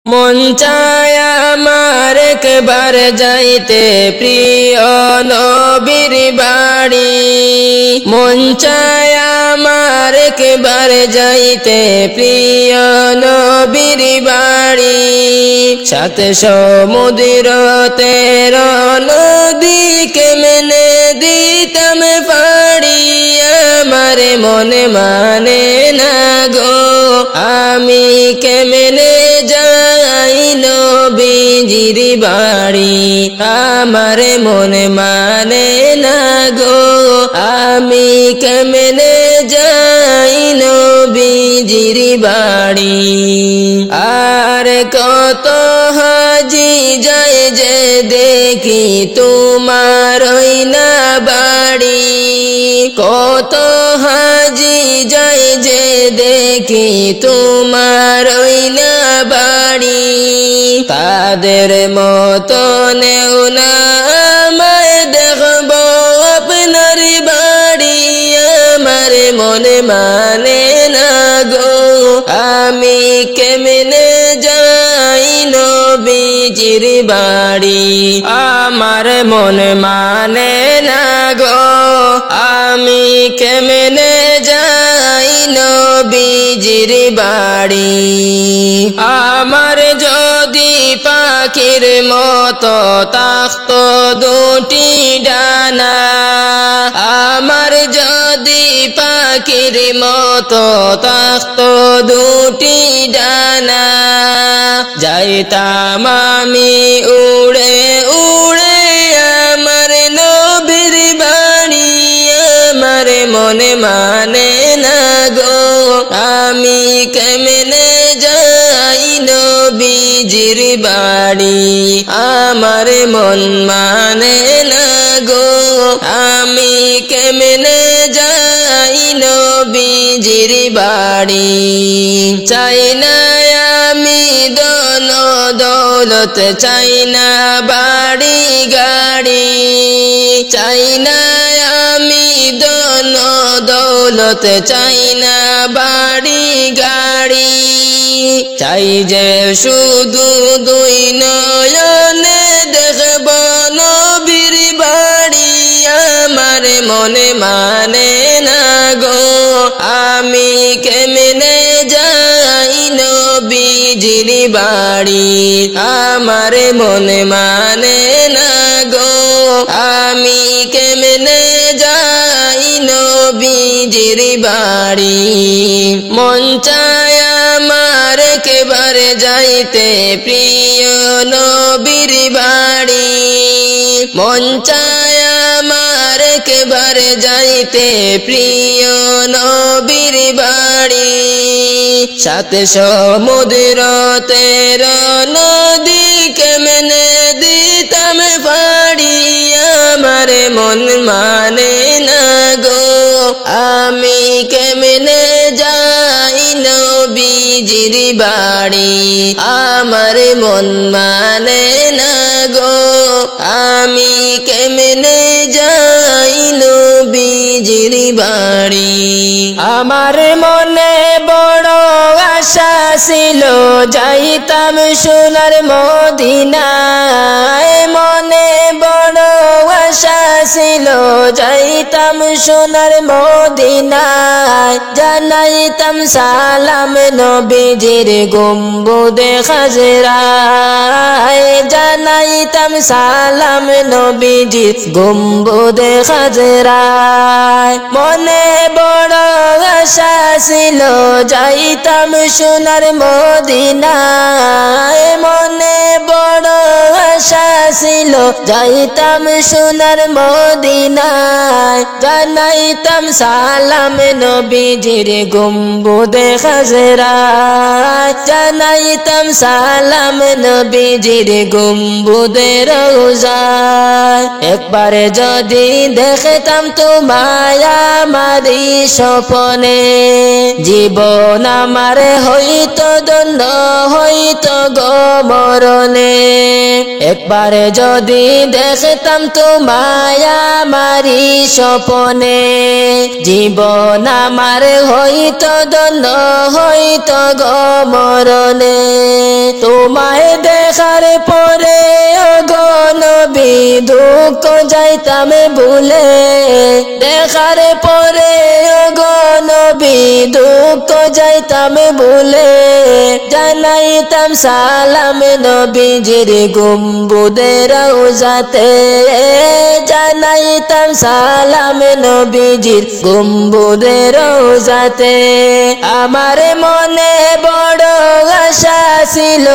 মন চায় আমার একবার যাইতে প্রিয় নবীর বাড়ি, মন চায় আমার একবার যাইতে প্রিয় নবীর বাড়ি। সাত সমুদ্র 13 নদী কেমনে দিতাম পাড়ি, আমার মনে মানে না গো আমি কেমনে যাই নবীজির বাড়ি, আমার মনে মানে না গো আমি কেমনে যাই নবীজির বাড়ি। আর কত হাজি যায় যে দেখি তোমার ওই না বাড়ি, কত হাজি যায় যে দেখি তোমার ওই না বাড়ি। তাদের মতো নেও না আমায় দেখব আপনার বাড়ি, আমার মনে মানে না গো আমি কেমনে যাই নবীজির বাড়ি, আমার মনে মানে না গো আমি কেমনে যাই নবীজির বাড়ি। আমার যদি পাখির মতো থাকতো দুটি ডানা, আমার যদি পাখির মতো থাকতো দুটি ডানা, যাইতাম আমি উড়ে উড়ে আমার নবীর বাড়ি, আমার মনে মানে না গো আমি কেমনে যাই নবীজির বাড়ি, আমার মন মানে না গো আমি কেমনে যাই নবীজির বাড়ি। চাই না আমি ধন দৌলত, চাই না বাড়ি গাড়ি, চাই না আমি ধন দৌলত, চাই না বাড়ি গাড়ি। চাই যে শুধু দুই নয়নে দেখব নবীর বাড়ি, আমার মনে মানে না গো আমি কেমনে যাই নবীজির বাড়ি, আমার মনে মানে না গো আমি কেমনে যাই নবীজির বাড়ি। মন চায় আমার একবার যাইতে প্রিয় নবীর বাড়ি, মন চায় আমার একবার যাইতে প্রিয় নবীর বাড়ি। সাত সমুদ্র 13 নদী কেমনে দিতাম পাড়ি, আমার মন মানে না গো আমি কেমনে যাই নবীজির বাড়ি, আমার মন মানে না গো আমি কেমনে যাই নবীজির বাড়ি। আমার মনে বড় আশা ছিল যাইতাম সোনার মদিনায়, মনে বড় আশা ছিল যাইতাম সোনার মদিনায়, জানাইতাম সালাম নবীজির গম্বুদে খাজরায়, জানাইতাম সালাম নবীজির গম্বুদে খাজরায়। মনে বড় আশা ছিল যাইতাম সোনার মদিনায়, মনে বড় আশা ছিল যাইতাম সোনার মদিনায়, জানাইতাম সালাম নবীজির গম্বুদে খাজরায়, জানাইতাম সালাম নবীজির গম্বুদে রওজায়। একবার যদি দেখতাম তোমায় আমারি স্বপনে, জীবন আমার হইতো ধন্য হইতো গো মরণে একবার যদি দেখতাম তোমায় আমারি স্বপনে জীবন আমার হইতো ধন্য হইতো গো মরণে তোমায় দেখার পরে ওগো নবী দুঃখ যাইতাম ভুলে দেখার পরে ওগো নবী দুঃখ যাইতাম ভুলে জানাইতাম সালাম নবীজির গম্বুদের রওজাতে জানাইতাম সালাম নবীজির গম্বুদের রওজাতে আমার মনে বড় আশা ছিল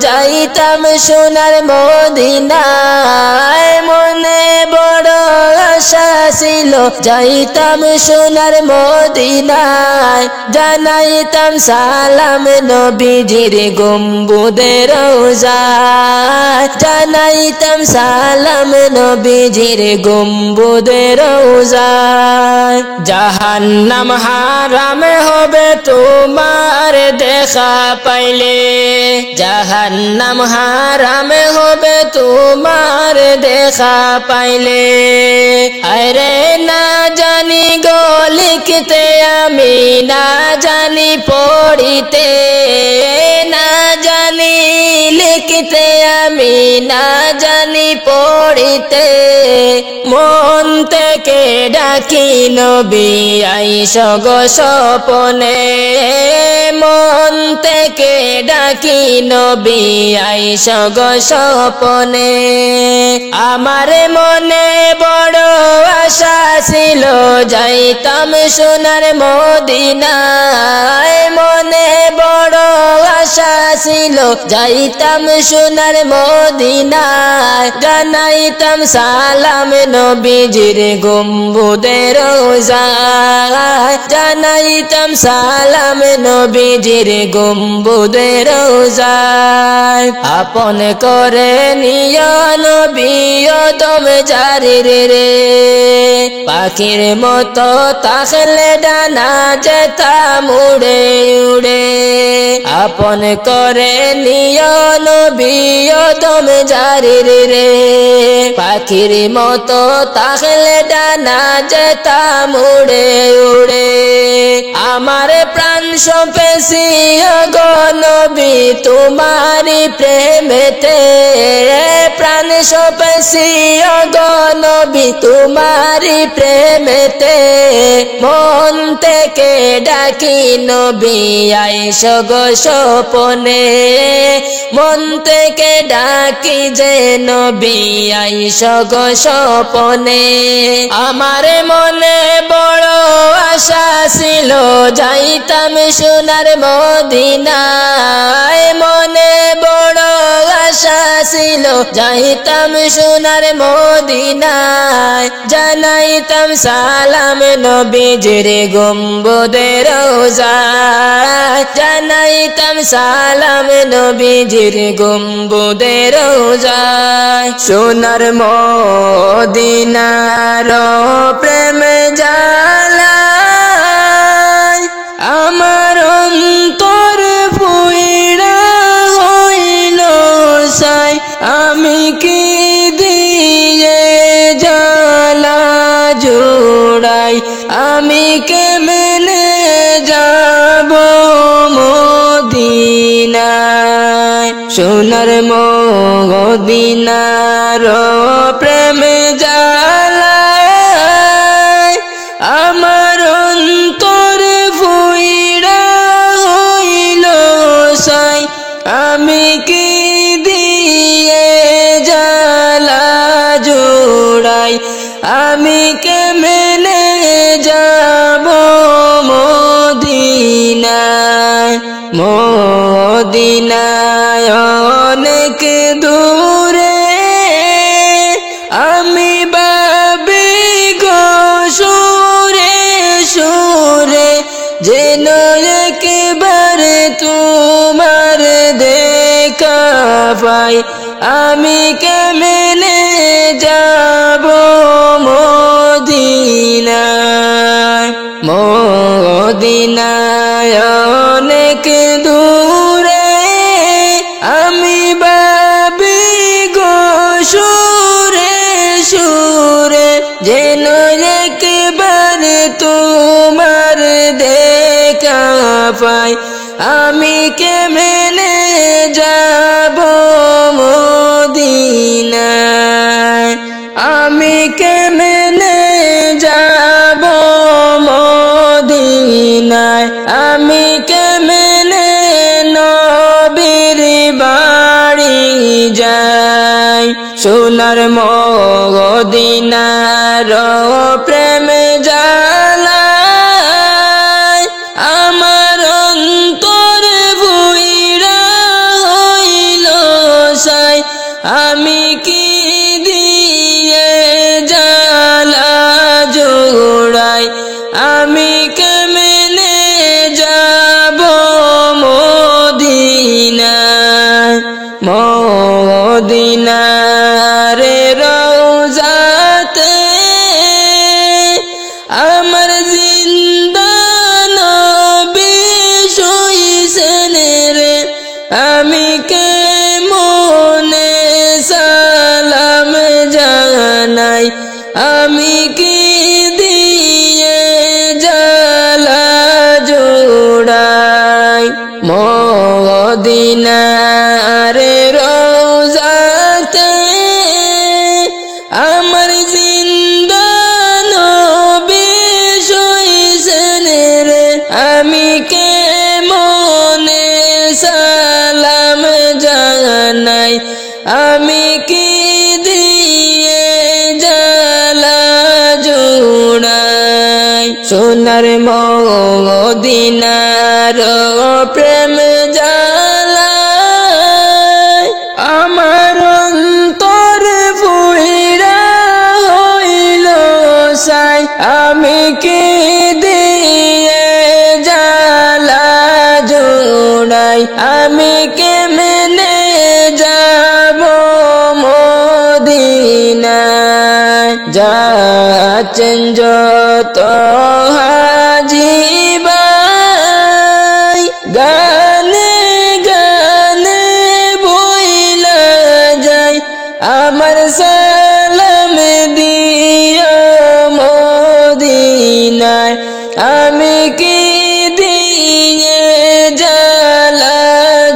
যাইতাম সোনার মদিনায় মনে বড় আশা ছিল যাইতাম সোনার মদিনায় জানাইতাম সালাম নবীজির গম্বুদের রওজায় জানাইতাম সালাম নবীজির গম্বুদের রওজায় জাহান্নাম হারাম হবে তোমার দেখা পাইলে জাহান্নাম হারাম হবে তোমার দেখা পাইলে আরে না জানি গো লিখতে আমি না জানি পড়িতে না জানি লিখতে আমি না জানি পড়িতে মন থেকে ডাকি নবী আইসো গো স্বপনে মন থেকে ডাকি নবী আইসো গো স্বপনে আমার মনে বড় আশা ছিল যাইতাম সোনার মদিনায় মনে বড় আশা ছিল যাইতাম সোনার মদিনায় জানাইতাম সালাম নবীজির গম্বুদের রওজায় জানাইতাম সালাম নবীজির গম্বুদের রওজায় আপন করে নিয়া নবী ওদম জারি রে পাখির মতো তাহলে ডানা যেতাম উড়ে উড়ে আপন করে নিয়া নবী ওদম জারি রে পাখির মতো তাহলে ডানা যেতাম উড়ে উড়ে আমার প্রাণ সপেছি গো নবী তোমারি প্রেমেতে প্রাণ সপেছি গো নবী তোমারি প্রেমেতে মন থেকে ডাকি নবী আইসো গো স্বপনে মন থেকে ডাকি যে নবী আইসো গো স্বপনে আমার মনে বড় আশা ছিল যাইতাম সোনার মদিনায় মনে বড় আশা ছিল যাইতাম সোনার মদিনায় জানাইতাম সালাম নবীজির গম্বুদের রওজায় জানাইতাম সালাম নবীজির গম্বুদের রওজায় সোনার মদিনার প্রেম জালায় আমার অন্তর পুইড়া হইল সাই আমি কি দিয়ে জ্বালা জোড়াই আমি কেমনে যাব মদিনায় সোনার মদিনার প্রেম জালায় আমার অন্তর ফুইড়া হইল সাই আমি কি দিয়ে জ্বালা জোড়াই আমি কেমনে যাব মদিনায় মদিনায় অনেক দূরে আমি ভাবি গো সুরে সুরে যেন একবারে তোমার দেখা পাই আমি কেমনে যাব মদিনায় মদিনায় অনেক দূরে আমি পাই আমি কেমনে যাব মদিনায় আমি কেমনে যাব মদিনায় আমি কেমনে নবীর বাড়ি যাই সোনার মদিনার প্রেম জ্বালায় আমার অন্তর বুইড়া হইল সাই আমি কি দিয়ে জ্বালা জোড়াই আমি কেমনে যাব মদিনায় মদিনার রওজাতে আমার জিন্দা নবী শুইছেন রে আমি কেমনে সালাম জানাই আমি কি দিয়ে জ্বালা জোড়াই মদিনার রওজাতে আমার জিন্দা নবী শুইছেন রে আমি কেমনে সালাম জানাই আমি কি দিয়ে জ্বালা জোড়াই সোনার মদিনার প্রেম জ্বালায় আমার অন্তর ফুইরা হইল সাই আমি কি দিয়ে জ্বালা জোড়াই আমি কেমনে যাব মদিনায় যাচ্ছেন যত হাজী ভাই গানে গানে বইলা যায় আমার সালাম দিও মদিনায় আমি কি দিয়ে জ্বালা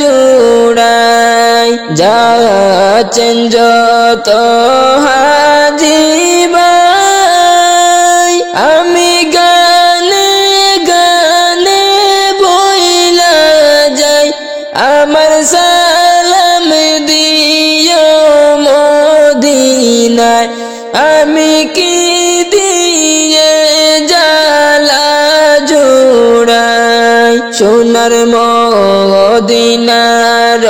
জোড়াই যাচ্ছেন যত হাজী ভাই আমি গানে গানে বইলা যাই আমার সালাম দিও মদিনায় আমি কি দিয়ে জ্বালা জোড়াই সোনার মদিনার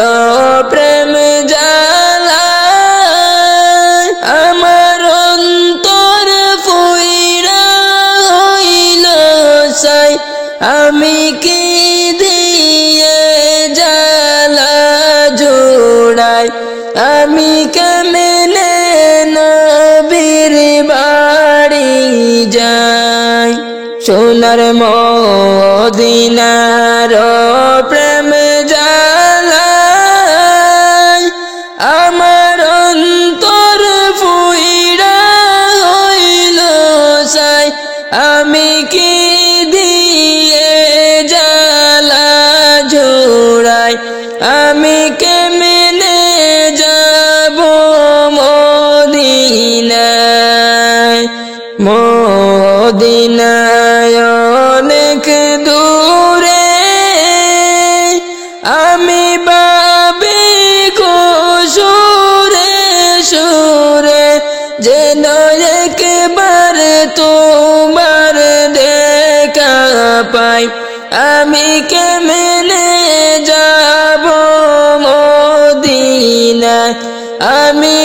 প্রেম জ্বালায় আমার অন্তর ফুইরা হইল সাই আমি কি দিয়ে জ্বালা জোড়াই আমি কেমনে নবীর বাড়ি যাই সোনার মদিনার প্রেম জ্বালায় আমার অন্তর ফুইরা হইল সাই আমি কি দিয়ে জ্বালা জোড়াই আমি কেমনে যাব মদিনায় মদিনায় অনেক দূরে আমি ভাবি গো সুরে সুরে যেন একবার তোমার দেখা পাই আমি কেমনে যাব মদিনায় আমি